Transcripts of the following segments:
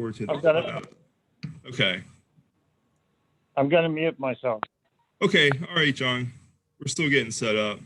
Forward to I've got it. Okay. I'm going to mute myself. Okay. All right, John. We're still getting set up.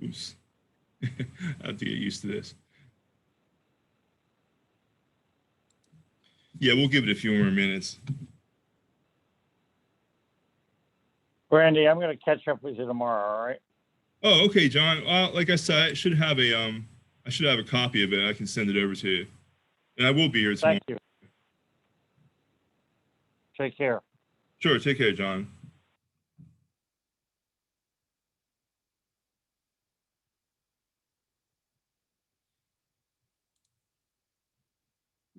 Oops. I have to get used to this. Yeah, we'll give it a few more minutes. Brandy, I'm going to catch up with you tomorrow, all right? Oh, okay, John. Like I said, I should have a copy of it. I can send it over to you. And I will be here tomorrow. Thank you. Take care. Sure, take care, John.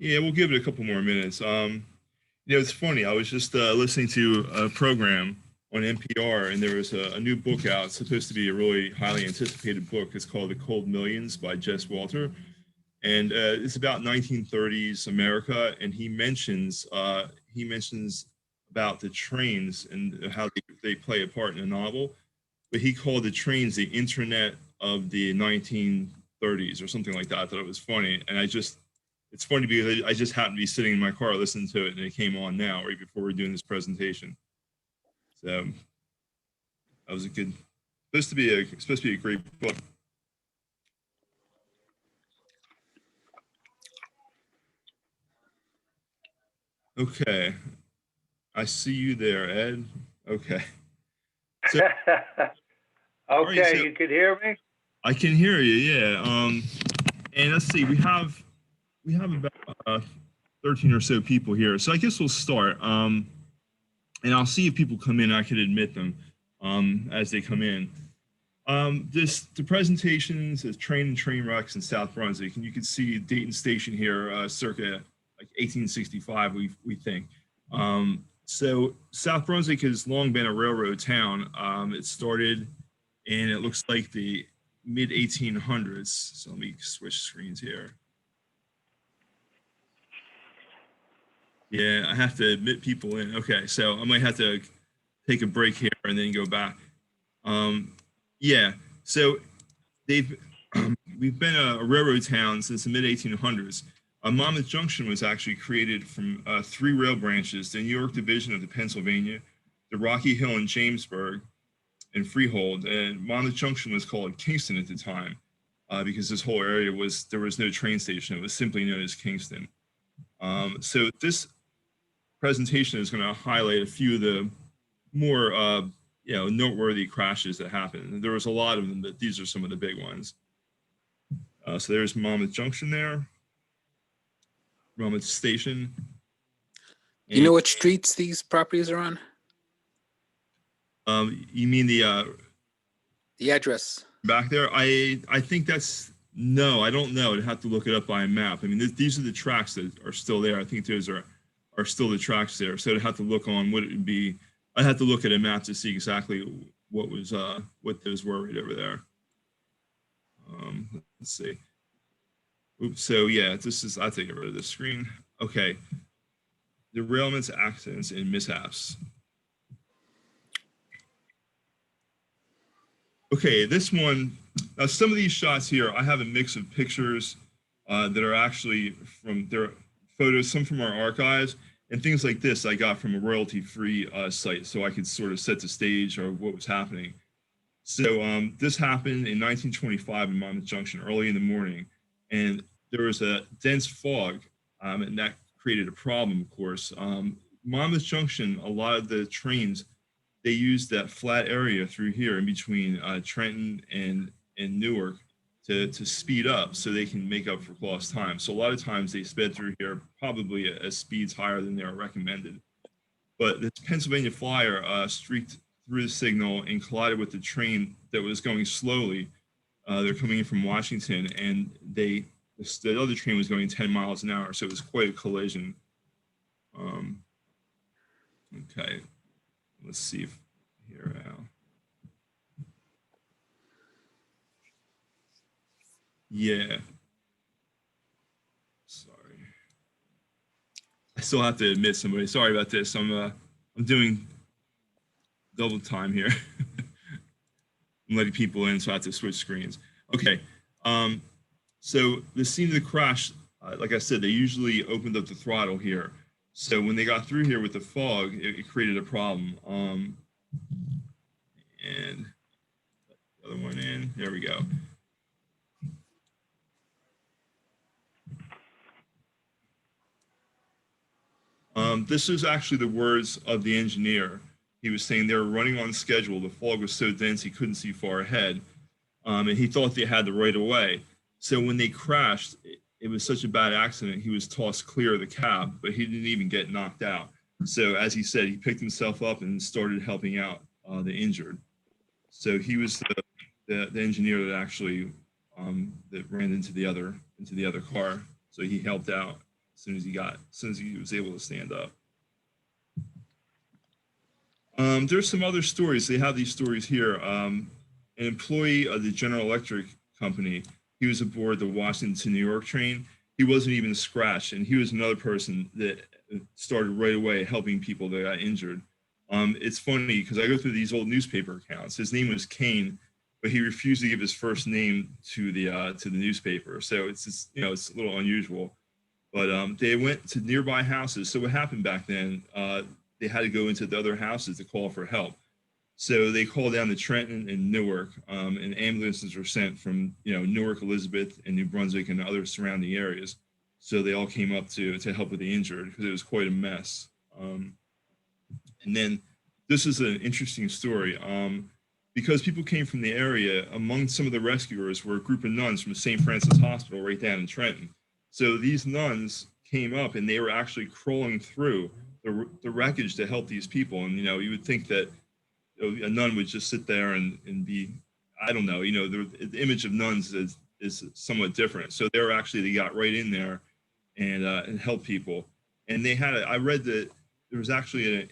Yeah, we'll give it a couple more minutes. It's funny. I was just listening to a program on NPR, and there was a new book out. It's supposed to be a really highly anticipated book. It's called The Cold Millions by Jess Walter, and it's about 1930s America. And he mentions about the trains and how they play a part in the novel. But he called the trains the internet of the 1930s or something like that. I thought it was funny, and it's funny because I just happened to be sitting in my car listening to it, and it came on now right before we're doing this presentation. So that was supposed to be a great book. Okay, I see you there, Ed. Okay. So, okay, right, so you can hear me? I can hear you, yeah. And let's see, we have about 13 or so people here. So I guess we'll start. And I'll see if people come in. I can admit them as they come in. The presentation says train and train wrecks in South Brunswick, and you can see Dayton Station here, circa like 1865, we think. So South Brunswick has long been a railroad town. It started in, it looks like, the mid 1800s. So let me switch screens here. Yeah, I have to admit people in. Okay, so I might have to take a break here and then go back. Yeah, so we've been a railroad town since the mid 1800s. Monmouth Junction was actually created from 3 rail branches: the New York division of the Pennsylvania, the Rocky Hill and Jamesburg, and Freehold. And Monmouth Junction was called Kingston at the time because this whole area there was no train station. It was simply known as Kingston. So this presentation is going to highlight a few of the more noteworthy crashes that happened. There was a lot of them, but these are some of the big ones. So there's Monmouth Junction there, Monmouth Station. Do you know what streets these properties are on? You mean the address back there? I think that's, no, I don't know. I'd have to look it up by a map. I mean, these are the tracks that are still there. I think those are still the tracks there. So I'd have to look on what it would be. I'd have to look at a map to see exactly what those were right over there. Let's see. Oops. So yeah, I'll take it rid of the screen. Okay. Derailments, accidents, and mishaps. Okay, this one, now some of these shots here, I have a mix of pictures that are actually from their photos, some from our archives, and things like this I got from a royalty-free site, so I could sort of set the stage of what was happening. So this happened in 1925 in Monmouth Junction, early in the morning, and there was a dense fog, and that created a problem, of course. Monmouth Junction, a lot of the trains, they used that flat area through here in between Trenton and Newark to speed up so they can make up for lost time. So a lot of times they sped through here probably at speeds higher than they are recommended. But this Pennsylvania Flyer streaked through the signal and collided with the train that was going slowly. They're coming in from Washington, and the other train was going 10 miles an hour, so it was quite a collision. Okay, let's see if here now. Yeah. Sorry. I still have to admit somebody. Sorry about this. I'm doing double time here. I'm letting people in, so I have to switch screens. Okay. So the scene of the crash, like I said, they usually opened up the throttle here. So when they got through here with the fog, it created a problem. And the other one in. There we go. This is actually the words of the engineer. He was saying they were running on schedule. The fog was so dense he couldn't see far ahead, and he thought they had the right of way. So when they crashed, it was such a bad accident, he was tossed clear of the cab, but he didn't even get knocked out. So as he said, he picked himself up and started helping out the injured. So he was the engineer that actually that ran into the other car. So he helped out as soon as he was able to stand up. There's some other stories. They have these stories here. An employee of the General Electric company, he was aboard the Washington to New York train. He wasn't even scratched, and he was another person that started right away helping people that got injured. It's funny because I go through these old newspaper accounts. His name was Kane, but he refused to give his first name to the newspaper. So it's just, it's a little unusual. But they went to nearby houses. So what happened back then? They had to go into the other houses to call for help. So they called down to Trenton and Newark, and ambulances were sent from Newark, Elizabeth, and New Brunswick and other surrounding areas. So they all came up to help with the injured because it was quite a mess. And then this is an interesting story because people came from the area. Among some of the rescuers were a group of nuns from St. Francis Hospital right down in Trenton. So these nuns came up and they were actually crawling through the wreckage to help these people. And you would think that a nun would just sit there and be, I don't know, the image of nuns is somewhat different. So they got right in there and helped people. And they had I read that there was actually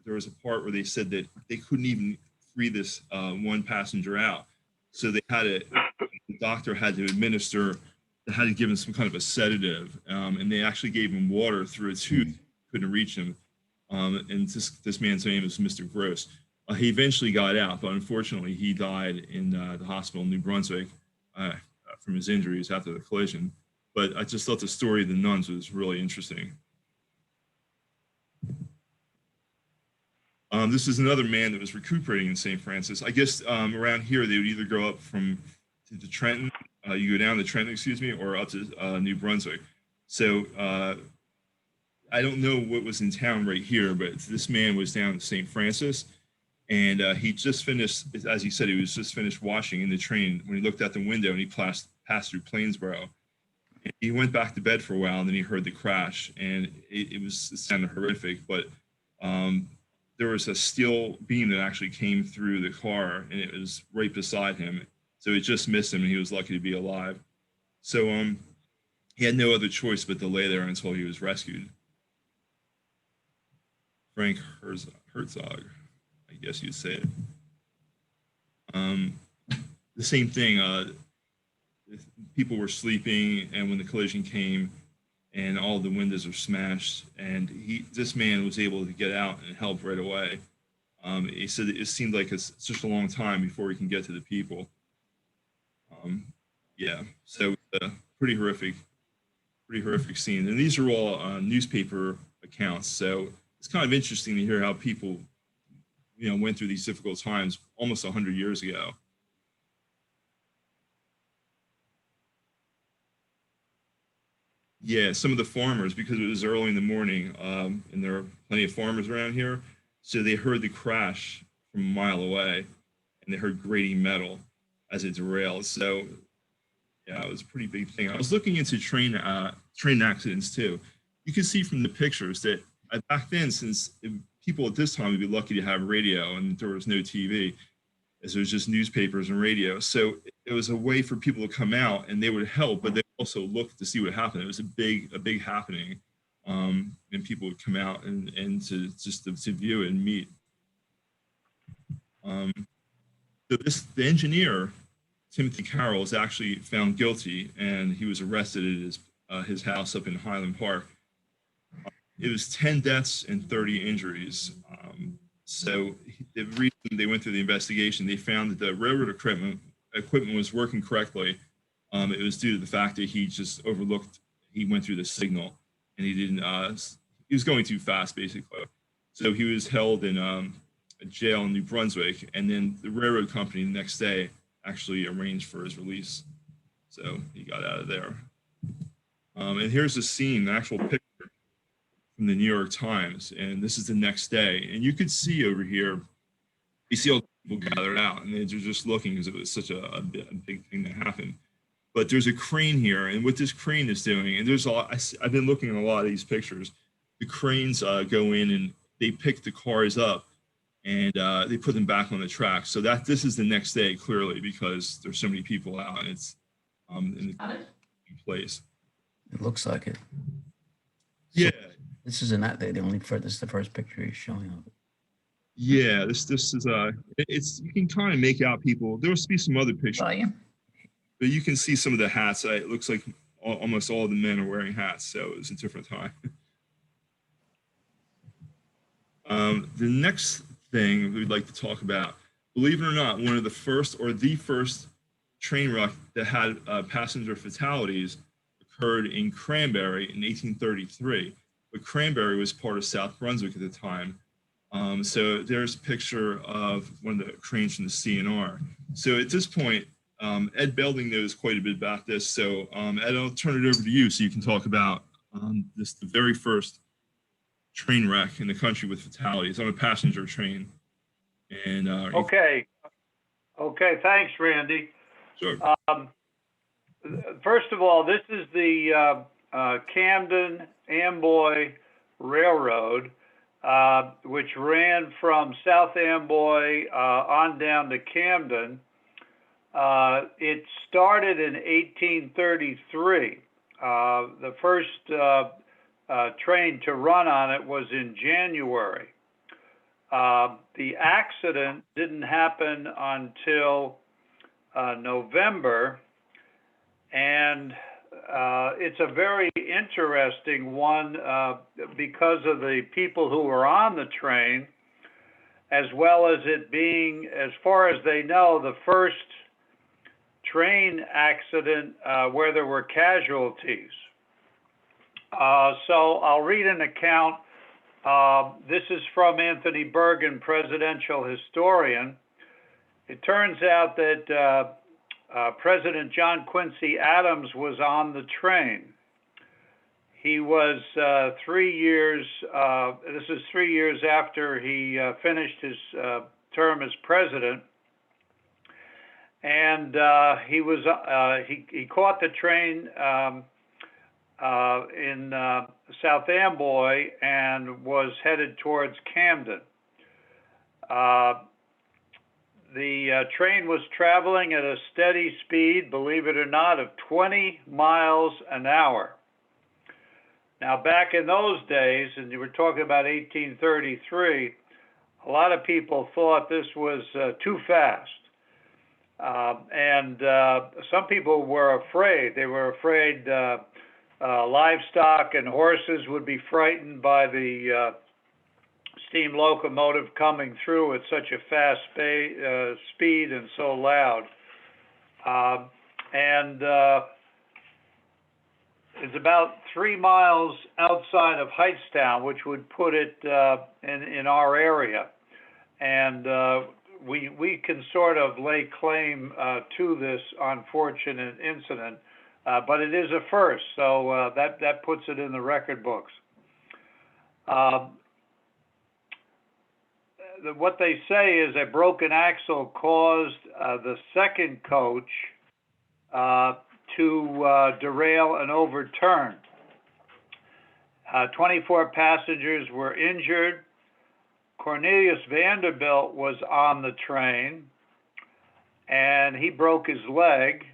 there was a part where they said that they couldn't even free this one passenger out. So the doctor had to give him some kind of a sedative, and they actually gave him water through a tube. Couldn't reach him. And this man's name is Mr. Gross. He eventually got out, but unfortunately he died in the hospital in New Brunswick from his injuries after the collision. But I just thought the story of the nuns was really interesting. This is another man that was recuperating in St. Francis. I guess around here they would either go up to the Trenton, you go down to Trenton, or up to New Brunswick. So I don't know what was in town right here, but this man was down in St. Francis, and he just finished, as he said, he was just finished washing in the train when he looked out the window and he passed through Plainsboro. And he went back to bed for a while, and then he heard the crash, and it sounded horrific, but there was a steel beam that actually came through the car, and it was right beside him. So it just missed him, and he was lucky to be alive. So he had no other choice but to lay there until he was rescued. Frank Herzog, I guess you'd say it. The same thing, people were sleeping, and when the collision came, and all the windows were smashed, and this man was able to get out and help right away. He said it seemed like it's such a long time before he can get to the people. Yeah, so pretty horrific scene. And these are all newspaper accounts, so it's kind of interesting to hear how people, went through these difficult times almost 100 years ago. Yeah, some of the farmers, because it was early in the morning, and there are plenty of farmers around here, so they heard the crash from a mile away, and they heard grating metal as it derailed. So Yeah, it was a pretty big thing. I was looking into train accidents too. You can see from the pictures that back then, since people at this time would be lucky to have radio and there was no TV, as it was just newspapers and radio. So it was a way for people to come out and they would help, but they also looked to see what happened. It was a big happening, and people would come out and to just to view it and meet. Um, so the engineer, Timothy Carroll, was actually found guilty, and he was arrested at his house up in Highland Park. It was 10 deaths and 30 injuries. So the reason they went through the investigation, they found that the railroad equipment was working correctly. It was due to the fact that he just overlooked. He went through the signal, and he didn't. He was going too fast, basically. So he was held in a jail in New Brunswick, and then the railroad company the next day actually arranged for his release. So he got out of there. And here's the scene, the actual picture from the New York Times, and this is the next day. And you could see over here, you see all the people gathered out, and they're just looking because it was such a big thing that happened. But there's a crane here, and what this crane is doing, and there's I've been looking at a lot of these pictures. The cranes go in and they pick the cars up, and they put them back on the track. So this is the next day, clearly, because there's so many people out, and it's in the place. It looks like it. Yeah. This is not the only this is the first picture he's showing of it. Yeah, this is it's you can kind of make out people. There must be some other pictures, but you can see some of the hats. It looks like almost all of the men are wearing hats, so it was a different time. The next thing we'd like to talk about, believe it or not, one of the first train wreck that had passenger fatalities occurred in Cranberry in 1833. But Cranberry was part of South Brunswick at the time. So there's a picture of one of the cranes from the CNR. So at this point, Ed Belding knows quite a bit about this. So Ed, I'll turn it over to you so you can talk about the very first train wreck in the country with fatalities on a passenger train. And Okay, thanks, Randy. Sure. First of all, this is the Camden Amboy Railroad, which ran from South Amboy on down to Camden. It started in 1833. The first train to run on it was in January. The accident didn't happen until November, and it's a very interesting one because of the people who were on the train, as well as it being, as far as they know, the first train accident where there were casualties. So I'll read an account. This is from Anthony Bergen, presidential historian. It turns out that President John Quincy Adams was on the train. He was 3 years, this is 3 years after he finished his term as president. And he caught the train in South Amboy and was headed towards Camden. The train was traveling at a steady speed, believe it or not, of 20 miles an hour. Now, back in those days, and you were talking about 1833, a lot of people thought this was too fast. And some people were afraid. They were afraid livestock and horses would be frightened by the steam locomotive coming through at such a fast speed and so loud. It's about 3 miles outside of Hightstown, which would put it in our area. And we can sort of lay claim to this unfortunate incident, but it is a first, so that puts it in the record books. What they say is a broken axle caused the second coach to derail and overturn. 24 passengers were injured. Cornelius Vanderbilt was on the train, and he broke his leg.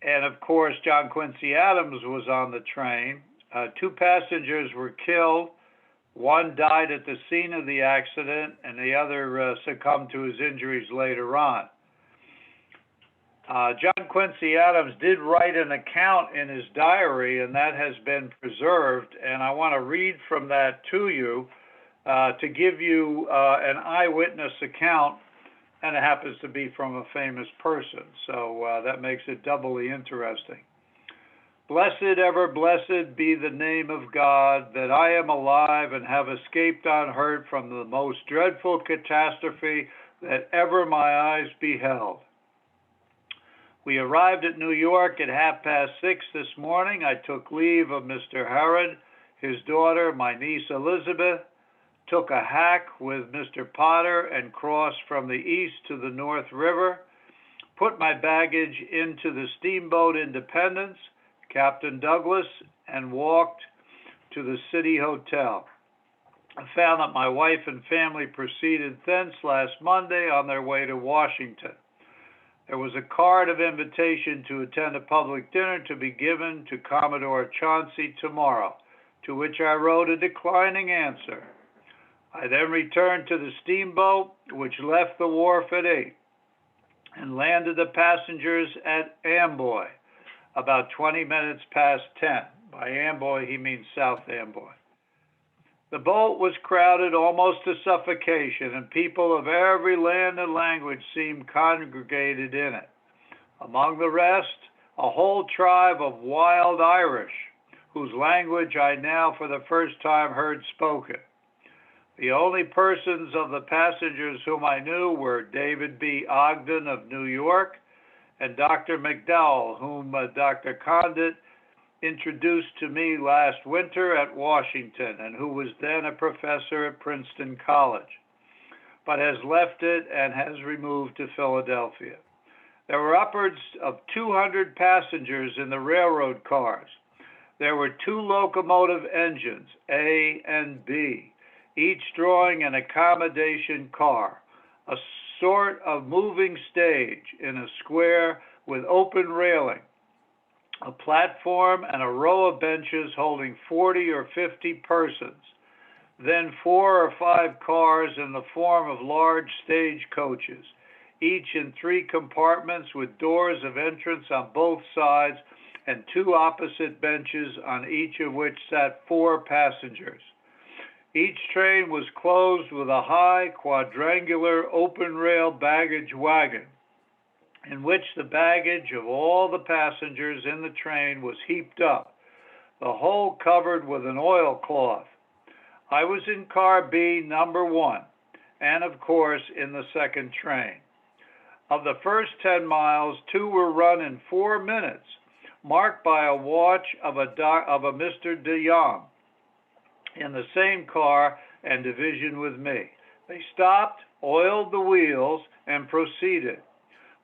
And of course, John Quincy Adams was on the train. 2 passengers were killed. One died at the scene of the accident, and the other succumbed to his injuries later on. John Quincy Adams did write an account in his diary, and that has been preserved. And I want to read from that to you to give you an eyewitness account, and it happens to be from a famous person. So that makes it doubly interesting. Blessed, ever blessed be the name of God, that I am alive and have escaped unhurt from the most dreadful catastrophe that ever my eyes beheld. We arrived at New York at 6:30 this morning. I took leave of Mr. Herod, his daughter, my niece Elizabeth, took a hack with Mr. Potter and crossed from the east to the North River, put my baggage into the steamboat Independence, Captain Douglas, and walked to the City Hotel. I found that my wife and family proceeded thence last Monday on their way to Washington. There was a card of invitation to attend a public dinner to be given to Commodore Chauncey tomorrow, to which I wrote a declining answer. I then returned to the steamboat, which left the wharf at 8, and landed the passengers at Amboy, about 20 minutes past 10. By Amboy, he means South Amboy. The boat was crowded almost to suffocation, and people of every land and language seemed congregated in it. Among the rest, a whole tribe of wild Irish, whose language I now for the first time heard spoken. The only persons of the passengers whom I knew were David B. Ogden of New York and Dr. McDowell, whom Dr. Condit introduced to me last winter at Washington, and who was then a professor at Princeton College, but has left it and has removed to Philadelphia. There were upwards of 200 passengers in the railroad cars. There were 2 locomotive engines, A and B, each drawing an accommodation car, a sort of moving stage in a square with open railing, a platform, and a row of benches holding 40 or 50 persons, then 4 or 5 cars in the form of large stage coaches, each in 3 compartments with doors of entrance on both sides and 2 opposite benches on each of which sat 4 passengers. Each train was closed with a high quadrangular open rail baggage wagon, in which the baggage of all the passengers in the train was heaped up, the whole covered with an oilcloth. I was in car B, number 1, and of course in the second train. Of the first 10 miles, 2 were run in 4 minutes, marked by a watch of a Mr. de Jong in the same car and division with me. They stopped, oiled the wheels, and proceeded.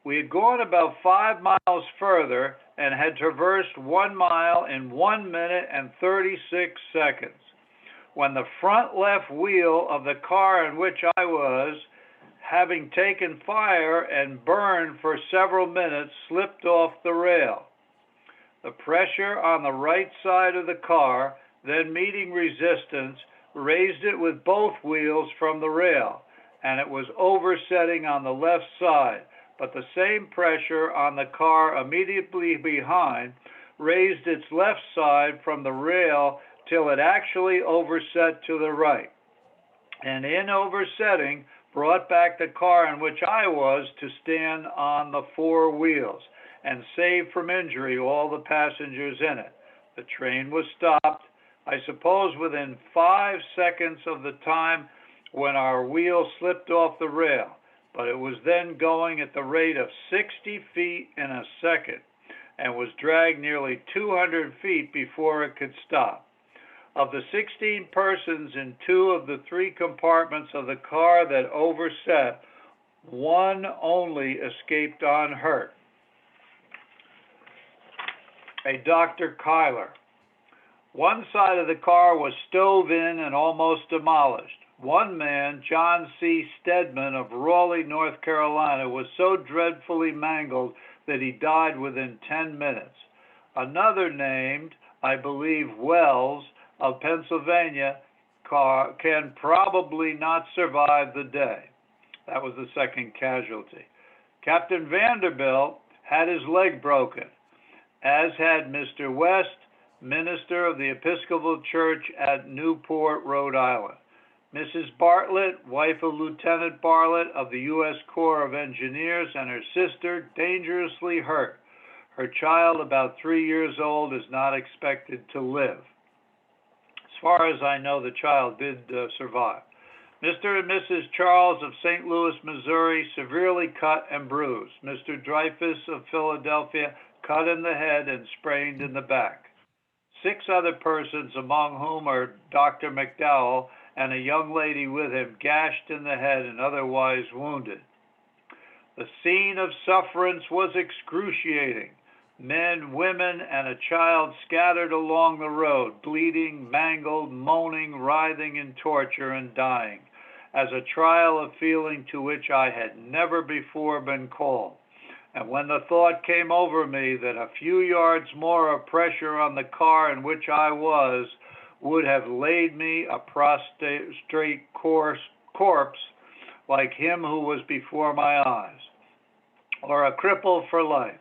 We had gone about 5 miles further and had traversed 1 mile in 1 minute and 36 seconds, when the front left wheel of the car in which I was, having taken fire and burned for several minutes, slipped off the rail. The pressure on the right side of the car, then meeting resistance, raised it with both wheels from the rail, and it was oversetting on the left side, but the same pressure on the car immediately behind raised its left side from the rail till it actually overset to the right, and in oversetting brought back the car in which I was to stand on the 4 wheels and save from injury all the passengers in it. The train was stopped, I suppose within 5 seconds of the time when our wheel slipped off the rail, but it was then going at the rate of 60 feet in a second and was dragged nearly 200 feet before it could stop. Of the 16 persons in 2 of the 3 compartments of the car that overset, 1 only escaped unhurt. a Dr. Kyler. One side of the car was stove in and almost demolished. One man, John C. Stedman of Raleigh, North Carolina, was so dreadfully mangled that he died within 10 minutes. Another named, I believe, Wells of Pennsylvania, can probably not survive the day. That was the second casualty. Captain Vanderbilt had his leg broken, as had Mr. West, minister of the Episcopal Church at Newport, Rhode Island. Mrs. Bartlett, wife of Lieutenant Bartlett of the U.S. Corps of Engineers, and her sister, dangerously hurt. Her child, about 3 years old, is not expected to live. As far as I know, the child did survive. Mr. and Mrs. Charles of St. Louis, Missouri, severely cut and bruised. Mr. Dreyfus of Philadelphia, cut in the head and sprained in the back. 6 other persons, among whom are Dr. McDowell and a young lady with him, gashed in the head and otherwise wounded. The scene of sufferance was excruciating. Men, women, and a child scattered along the road, bleeding, mangled, moaning, writhing in torture, and dying, as a trial of feeling to which I had never before been called. And when the thought came over me that a few yards more of pressure on the car in which I was would have laid me a prostrate corpse like him who was before my eyes, or a cripple for life,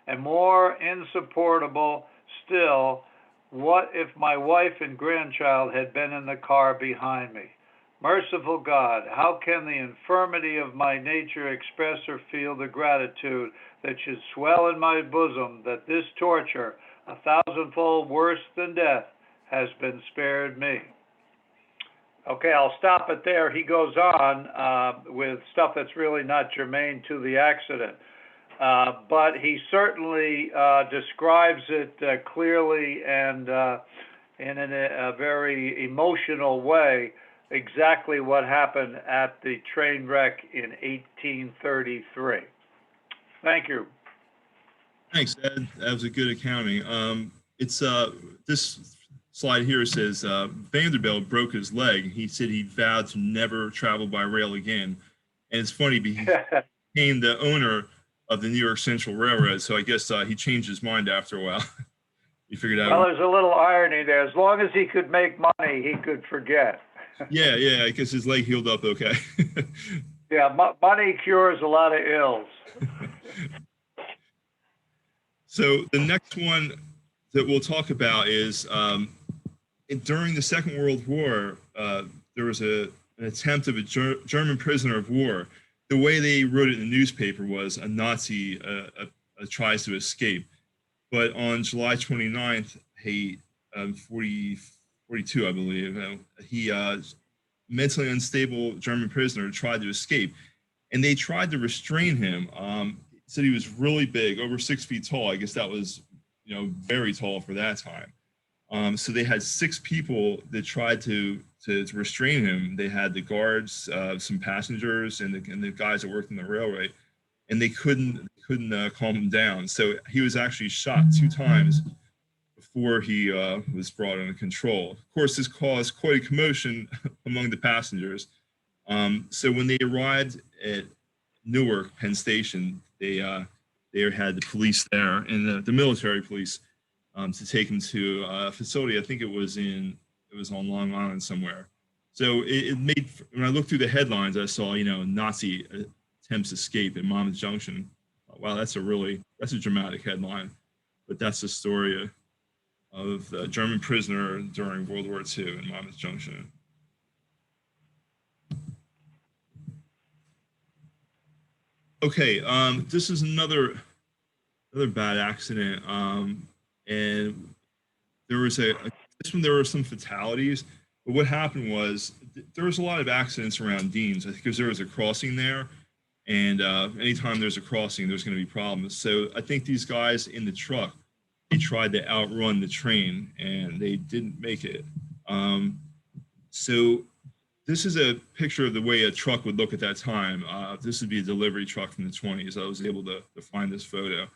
and more insupportable still, what if my wife and grandchild had been in the car behind me? Merciful God, how can the infirmity of my nature express or feel the gratitude that should swell in my bosom that this torture, 1,000-fold worse than death, has been spared me? Okay, I'll stop it there. He goes on with stuff that's really not germane to the accident. But he certainly describes it clearly and in a very emotional way, exactly what happened at the train wreck in 1833. Thank you. Thanks, Ed. That was a good accounting. It's this slide here says Vanderbilt broke his leg. He said he vowed to never travel by rail again. And it's funny because he became the owner of the New York Central Railroad, so I guess he changed his mind after a while. He figured out. Well, there's a little irony there. As long as he could make money, he could forget. Yeah, I guess his leg healed up okay. Yeah, money cures a lot of ills. So the next one that we'll talk about is during the Second World War, there was an attempt of a German prisoner of war. The way they wrote it in the newspaper was a Nazi tries to escape. But on July 29th, 42, I believe, he mentally unstable German prisoner tried to escape. And they tried to restrain him. Said he was really big, over 6 feet tall. I guess that was, very tall for that time. So they had 6 people that tried to restrain him. They had the guards, some passengers, and the guys that worked in the railway, and they couldn't calm him down. So he was actually shot 2 times before he was brought under control. Of course, this caused quite a commotion among the passengers. So when they arrived at Newark, Penn Station, they had the police there and the military police to take him to a facility. I think it was on Long Island somewhere. So it made, when I looked through the headlines, I saw, Nazi attempts escape at Monmouth Junction. Wow, that's a dramatic headline, but that's the story of the German prisoner during World War II in Monmouth Junction. Okay, this is another bad accident, and there was this one there were some fatalities. But what happened was there was a lot of accidents around Dean's, I think, because there was a crossing there, and anytime there's a crossing, there's going to be problems. So I think these guys in the truck, they tried to outrun the train, and they didn't make it. So this is a picture of the way a truck would look at that time. This would be a delivery truck from the 20s. I was able to find this photo.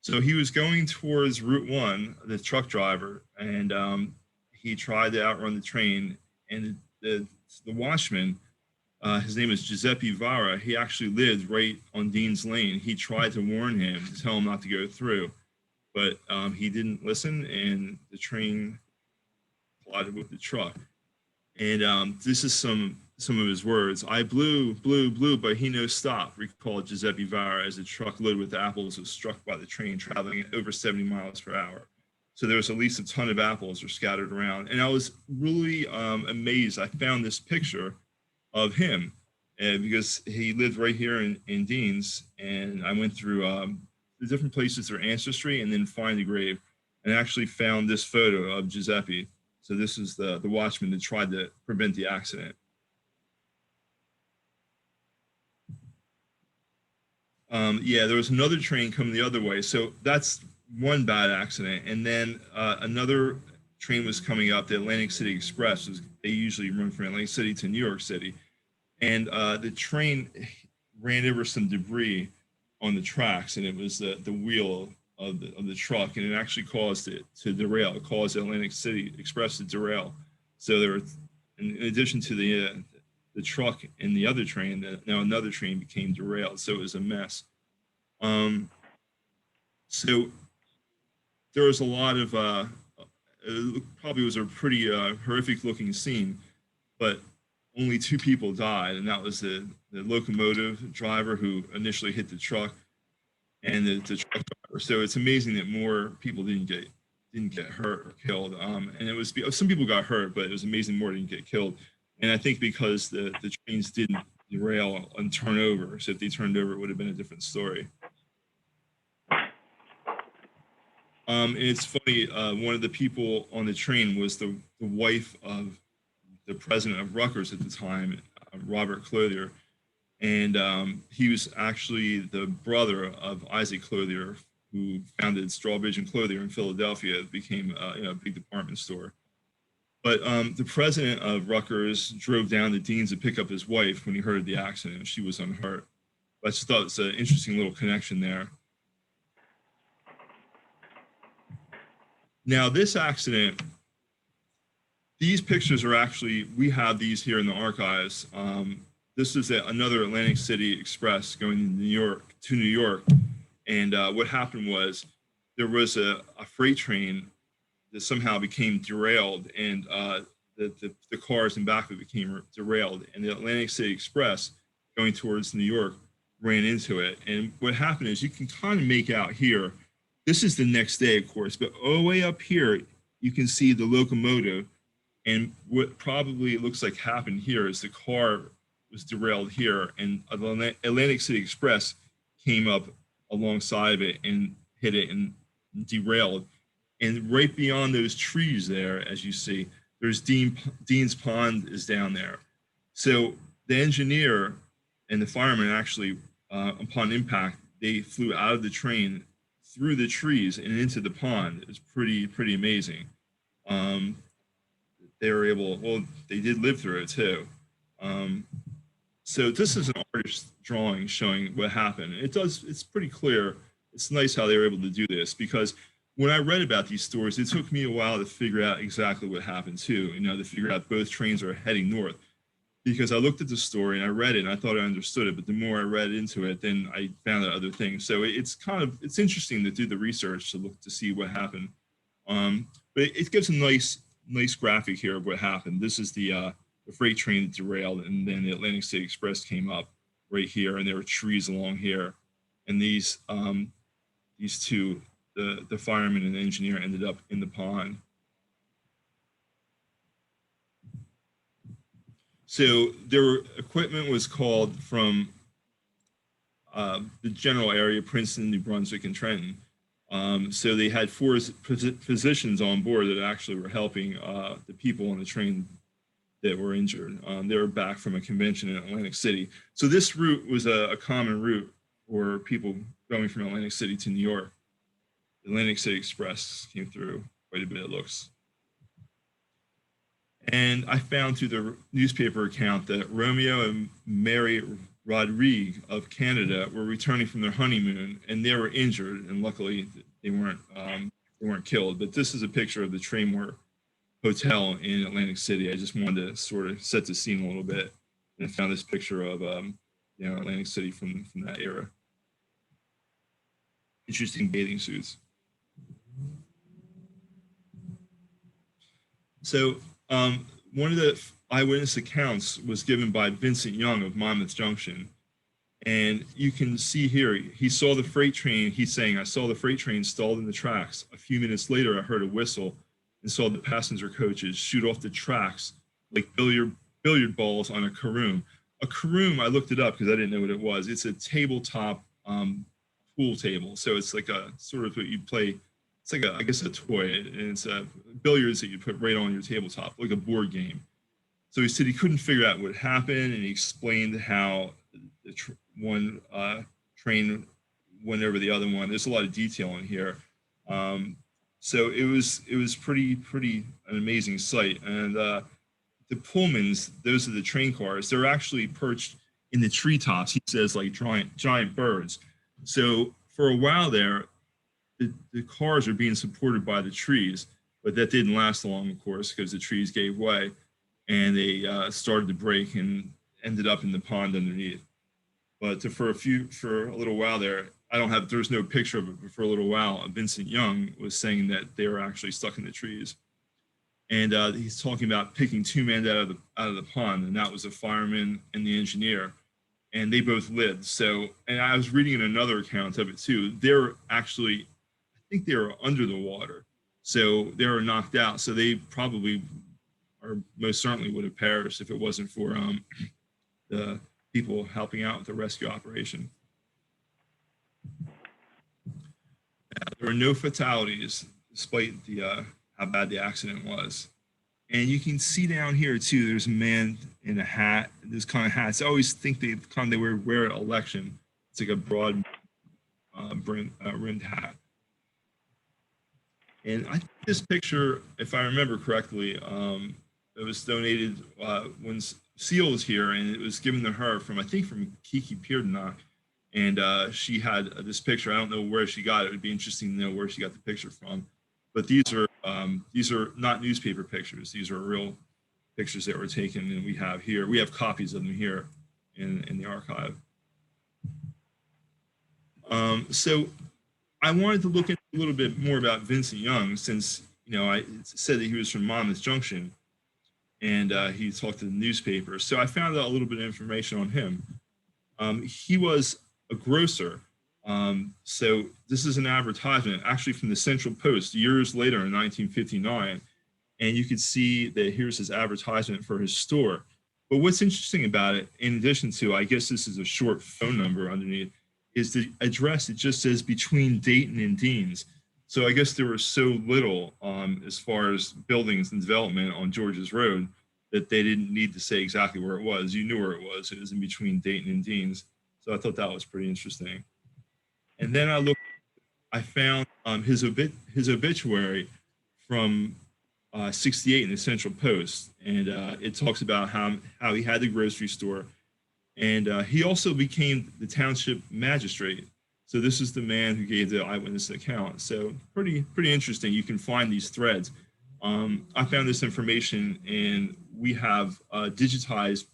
So he was going towards Route 1, the truck driver, and he tried to outrun the train. And the watchman, his name is Giuseppe Vara, he actually lived right on Dean's Lane. He tried to warn him, to tell him not to go through, but he didn't listen, and the train collided with the truck. And this is some of his words. "I blew, but he no stop," recalled Giuseppe Vara as the truck loaded with apples was struck by the train traveling at over 70 miles per hour. So there was at least a ton of apples were scattered around. And I was really amazed. I found this picture of him because he lived right here in Deans. And I went through the different places through ancestry and then find the grave, and actually found this photo of Giuseppe. So this is the watchman that tried to prevent the accident. Yeah, there was another train coming the other way. So that's one bad accident. And then another train was coming up, the Atlantic City Express. They usually run from Atlantic City to New York City. And the train ran over some debris on the tracks, and it was the wheel of the truck, and it actually caused it to derail. It caused the Atlantic City Express to derail. So there were, in addition to the truck and the other train, now another train became derailed. So it was a mess. So there was a lot of, it probably was a pretty horrific looking scene, but only 2 people died, and that was the locomotive driver who initially hit the truck, and the truck driver. So it's amazing that more people didn't get hurt or killed. And it was, some people got hurt, but it was amazing more didn't get killed. And I think because the trains didn't derail and turn over. So if they turned over, it would have been a different story. And it's funny, one of the people on the train was the wife of the president of Rutgers at the time, Robert Clothier. And he was actually the brother of Isaac Clothier, who founded Strawbridge and Clothier in Philadelphia. It became a big department store. But the president of Rutgers drove down to Dean's to pick up his wife when he heard of the accident. She was unhurt. I just thought it's an interesting little connection there. Now, this accident, these pictures are actually, we have these here in the archives. This is another Atlantic City Express going to New York. And what happened was there was a freight train that somehow became derailed, and the cars in back of it became derailed. And the Atlantic City Express going towards New York ran into it. And what happened is, you can kind of make out here, this is the next day, of course, but all the way up here, you can see the locomotive. And what probably looks like happened here is the car was derailed here, and Atlantic City Express came up alongside of it and hit it and derailed. And right beyond those trees there, as you see, there's Dean's Pond is down there. So the engineer and the fireman actually, upon impact, they flew out of the train through the trees and into the pond. It's pretty amazing. They were able, well, they did live through it too. So this is an artist's drawing showing what happened. It's pretty clear. It's nice how they were able to do this, because when I read about these stories, it took me a while to figure out exactly what happened too, to figure out both trains are heading north. Because I looked at the story and I read it and I thought I understood it, but the more I read into it, then I found out other things. So it's interesting to do the research to look to see what happened. But it gives a nice graphic here of what happened. This is the freight train that derailed, and then the Atlantic City Express came up right here, and there were trees along here. And these two, the fireman and the engineer, ended up in the pond. So their equipment was called from the general area, Princeton, New Brunswick, and Trenton. So they had 4 physicians on board that actually were helping the people on the train that were injured. They were back from a convention in Atlantic City. So this route was a common route for people going from Atlantic City to New York. The Atlantic City Express came through quite a bit, it looks. And I found through the newspaper account that Romeo and Mary Rodrigue of Canada were returning from their honeymoon, and they were injured, and luckily they weren't killed. But this is a picture of the Traymore Hotel in Atlantic City. I just wanted to sort of set the scene a little bit, and I found this picture of Atlantic City from that era. Interesting bathing suits. So one of the eyewitness accounts was given by Vincent Young of Monmouth Junction. And you can see here, he saw the freight train. He's saying, I saw the freight train stalled in the tracks. A few minutes later, I heard a whistle and saw the passenger coaches shoot off the tracks like billiard balls on a caroom. A caroom, I looked it up because I didn't know what it was. It's a tabletop pool table. So it's like a sort of what you play. It's like I guess a toy, and it's billiards that you put right on your tabletop, like a board game. So he said he couldn't figure out what happened, and he explained how one train went over the other one. There's a lot of detail in here. So it was pretty an amazing sight. And the Pullmans, those are the train cars. They're actually perched in the treetops. He says like giant birds. So for a while there, the cars are being supported by the trees, but that didn't last long, of course, because the trees gave way and they started to break and ended up in the pond underneath. But for a little while there, there's no picture of it, but for a little while, Vincent Young was saying that they were actually stuck in the trees. And he's talking about picking two men out of the pond, and that was a fireman and the engineer. And they both lived. So, and I was reading another account of it too. They're actually, I think they were under the water. So they were knocked out. So they probably, or most certainly would have perished if it wasn't for the people helping out with the rescue operation. There were no fatalities despite the how bad the accident was. And you can see down here too, there's a man in a hat, this kind of hats. I always think they wear an election. It's like a broad rimmed hat. And I think this picture, if I remember correctly, it was donated when Seal was here, and it was given to her from Kiki Peardenach. And she had this picture. I don't know where she got it. It would be interesting to know where she got the picture from. But these are not newspaper pictures. These are real pictures that were taken, and we have copies of them here in the archive. So I wanted to look into a little bit more about Vincent Young, since I said that he was from Monmouth Junction, and he talked to the newspaper. So I found out a little bit of information on him. He was a grocer. So this is an advertisement actually from the Central Post years later in 1959. And you could see that here's his advertisement for his store. But what's interesting about it, in addition to, I guess this is a short phone number underneath, is the address. It just says between Dayton and Deans. So I guess there was so little as far as buildings and development on George's Road that they didn't need to say exactly where it was. You knew where it was. It was in between Dayton and Deans. So I thought that was pretty interesting. And then I found his obituary from 68 in the Central Post. And it talks about how he had the grocery store. And he also became the township magistrate. So this is the man who gave the eyewitness account. So pretty interesting. You can find these threads. I found this information, and we have digitized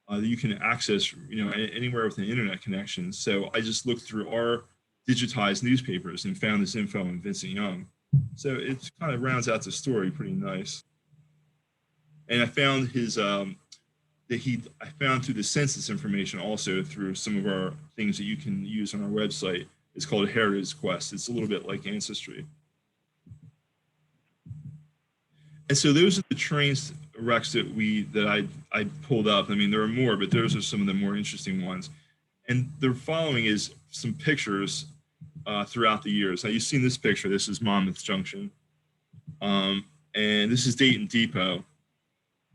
that you can access, anywhere with an internet connection. So I just looked through our digitized newspapers and found this info on Vincent Young. So it kind of rounds out the story pretty nice. And I found I found through the census information also through some of our things that you can use on our website. It's called Heritage Quest. It's a little bit like Ancestry. And so those are the trains wrecks that I pulled up. I mean, there are more, but those are some of the more interesting ones. And the following is some pictures throughout the years. Now, you've seen this picture. This is Monmouth Junction. And this is Dayton Depot.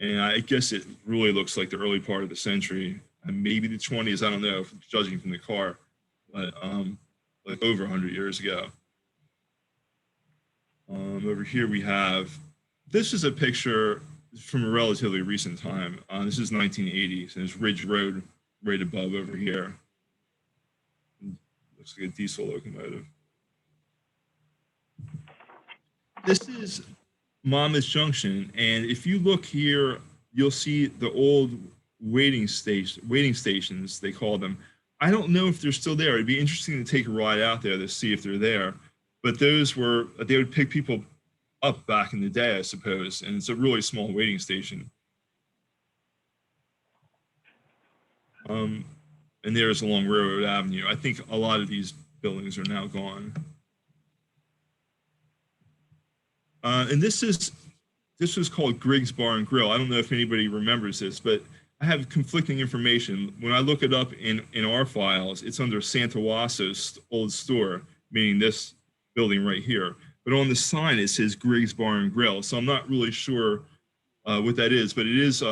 And I guess it really looks like the early part of the century, and maybe the 20s. I don't know, judging from the car, but like over 100 years ago. Over here we have, this is a picture from a relatively recent time. This is 1980s, and it's Ridge Road right above over here. Looks like a diesel locomotive. This is Monmouth Junction, and if you look here, you'll see the old waiting stations, they call them. I don't know if they're still there. It'd be interesting to take a ride out there to see if they're there. But they would pick people up back in the day, I suppose, and it's a really small waiting station. And there's along Railroad Avenue. I think a lot of these buildings are now gone. And this was called Griggs Bar and Grill. I don't know if anybody remembers this, but I have conflicting information. When I look it up in our files, it's under Santa Wassa's old store, meaning this building right here. But on the sign, it says Griggs Bar and Grill. So I'm not really sure what that is, but it is,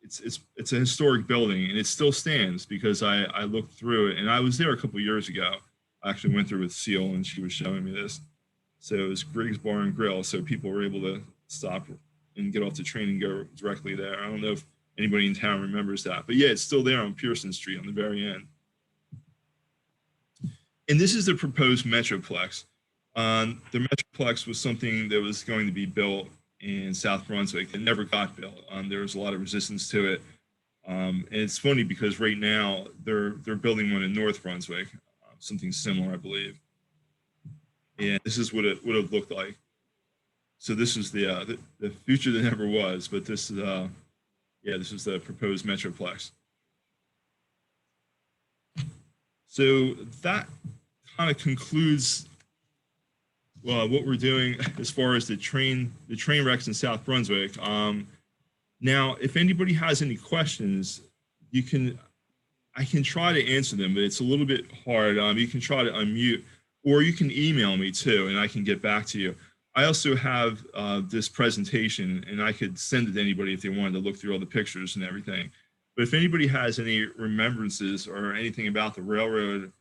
it's a historic building, and it still stands because I looked through it, and I was there a couple of years ago. I actually went through with Seal, and she was showing me this. So it was Griggs Bar and Grill, so people were able to stop and get off the train and go directly there. I don't know if anybody in town remembers that, but yeah, it's still there on Pearson Street on the very end. And this is the proposed Metroplex. The Metroplex was something that was going to be built in South Brunswick. It never got built. There was a lot of resistance to it. And it's funny because right now they're building one in North Brunswick, something similar, I believe. And this is what it would have looked like. So this is the future that never was, but this is this is the proposed Metroplex. So that kind of concludes what we're doing as far as the train wrecks in South Brunswick. Now, if anybody has any questions, I can try to answer them, but it's a little bit hard. You can try to unmute, or you can email me too, and I can get back to you. I also have this presentation, and I could send it to anybody if they wanted to look through all the pictures and everything. But if anybody has any remembrances or anything about the railroad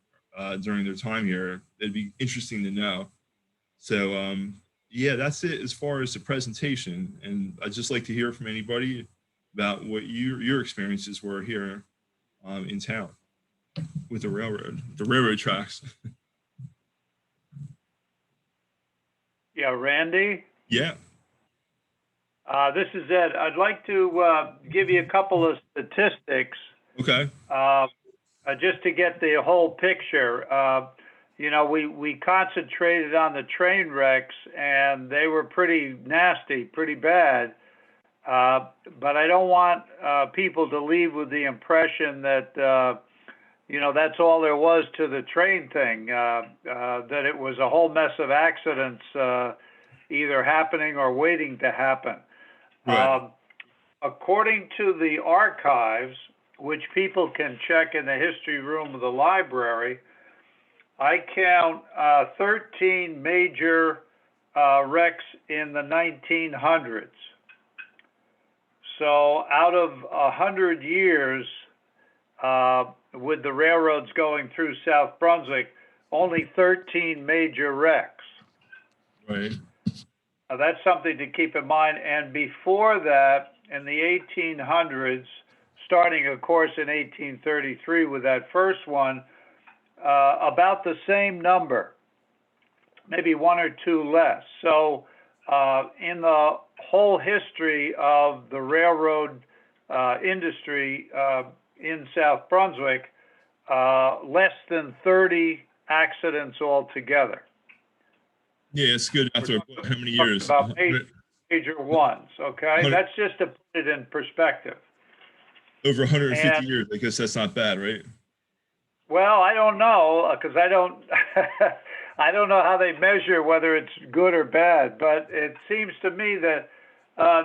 during their time here, it'd be interesting to know. So yeah, that's it as far as the presentation. And I'd just like to hear from anybody about what your experiences were here in town with the railroad tracks. Yeah, Randy? Yeah. This is Ed. I'd like to give you a couple of statistics. Okay. Just to get the whole picture. You know, we concentrated on the train wrecks, and they were pretty nasty, pretty bad. But I don't want people to leave with the impression that, you know, that's all there was to the train thing, that it was a whole mess of accidents either happening or waiting to happen. Right. According to the archives, which people can check in the history room of the library, I count 13 major wrecks in the 1900s. So out of 100 years with the railroads going through South Brunswick, only 13 major wrecks. Right. That's something to keep in mind. And before that, in the 1800s, starting, of course, in 1833 with that first one, about the same number, maybe one or two less. So in the whole history of the railroad industry in South Brunswick, less than 30 accidents altogether. Yeah, it's good after how many years? About major ones, okay? That's just to put it in perspective. Over 150 years, I guess that's not bad, right? Well, I don't know, because I don't I don't know how they measure whether it's good or bad, but it seems to me that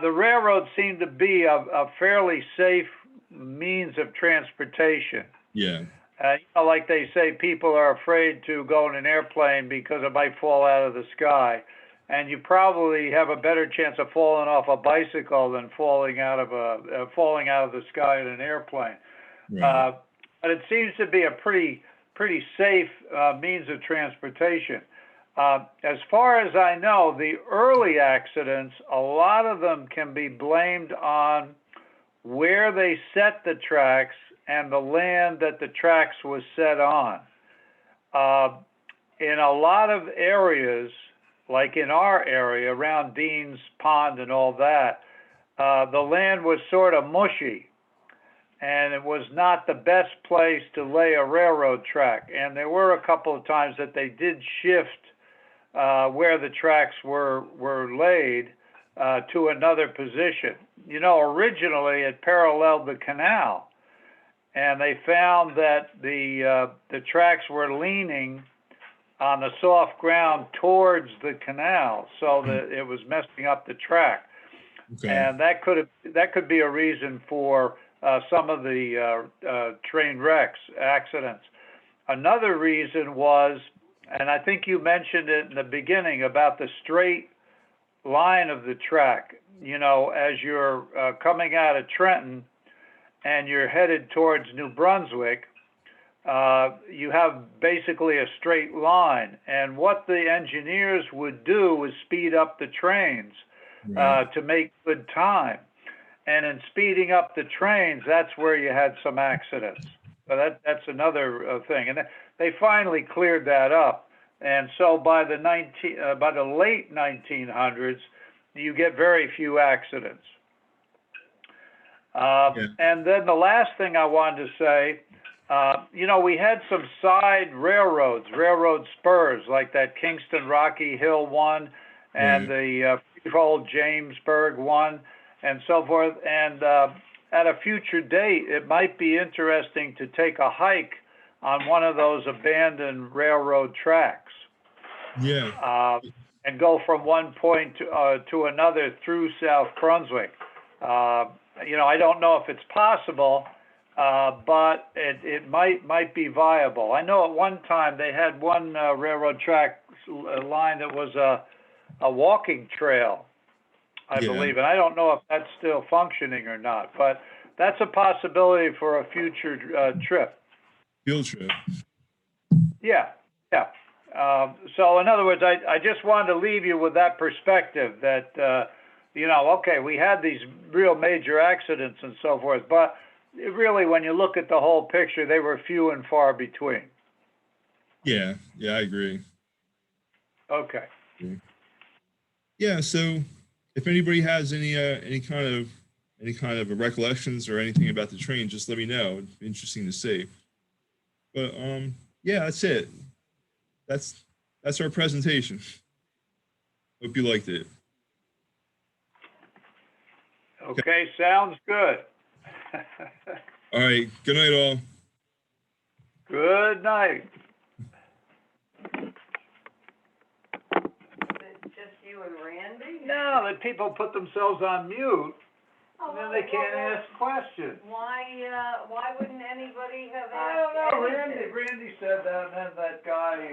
the railroads seem to be a fairly safe means of transportation. Yeah. You know, like they say, people are afraid to go in an airplane because it might fall out of the sky. And you probably have a better chance of falling off a bicycle than falling out of the sky in an airplane. Right. But it seems to be a pretty safe means of transportation. As far as I know, the early accidents, a lot of them can be blamed on where they set the tracks and the land that the tracks was set on. In a lot of areas, like in our area around Dean's Pond and all that, the land was sort of mushy, and it was not the best place to lay a railroad track. And there were a couple of times that they did shift where the tracks were laid to another position. You know, originally it paralleled the canal, and they found that the tracks were leaning on the soft ground towards the canal, so that it was messing up the track. Okay. And that could be a reason for some of the train wrecks, accidents. Another reason was, and I think you mentioned it in the beginning, about the straight line of the track. You know, as you're coming out of Trenton and you're headed towards New Brunswick, you have basically a straight line. And what the engineers would do was speed up the trains to make good time. And in speeding up the trains, that's where you had some accidents. So that's another thing. And they finally cleared that up. And so by the late 1900s, you get very few accidents. And then the last thing I wanted to say, you know, we had some side railroad spurs, like that Kingston Rocky Hill one and the Freehold Jamesburg one and so forth. And at a future date, it might be interesting to take a hike on one of those abandoned railroad tracks. Yeah. And go from one point to another through South Brunswick. You know, I don't know if it's possible, but it might be viable. I know at one time they had one railroad track line that was a walking trail, I believe, and I don't know if that's still functioning or not, but that's a possibility for a future trip. Field trip. Yeah. So in other words, I just wanted to leave you with that perspective that, you know, okay, we had these real major accidents and so forth, but really when you look at the whole picture, they were few and far between. Yeah, I agree. Okay. Yeah, so if anybody has any kind of recollections or anything about the train, just let me know. It'd be interesting to see. But yeah, that's it. That's our presentation. Hope you liked it. Okay, sounds good. All right. Good night, all. Good night. Just you and Randy? No, that people put themselves on mute, Oh, and then they can't ask questions. Why wouldn't anybody have asked? I don't know. anything? Randy said that, and then that guy.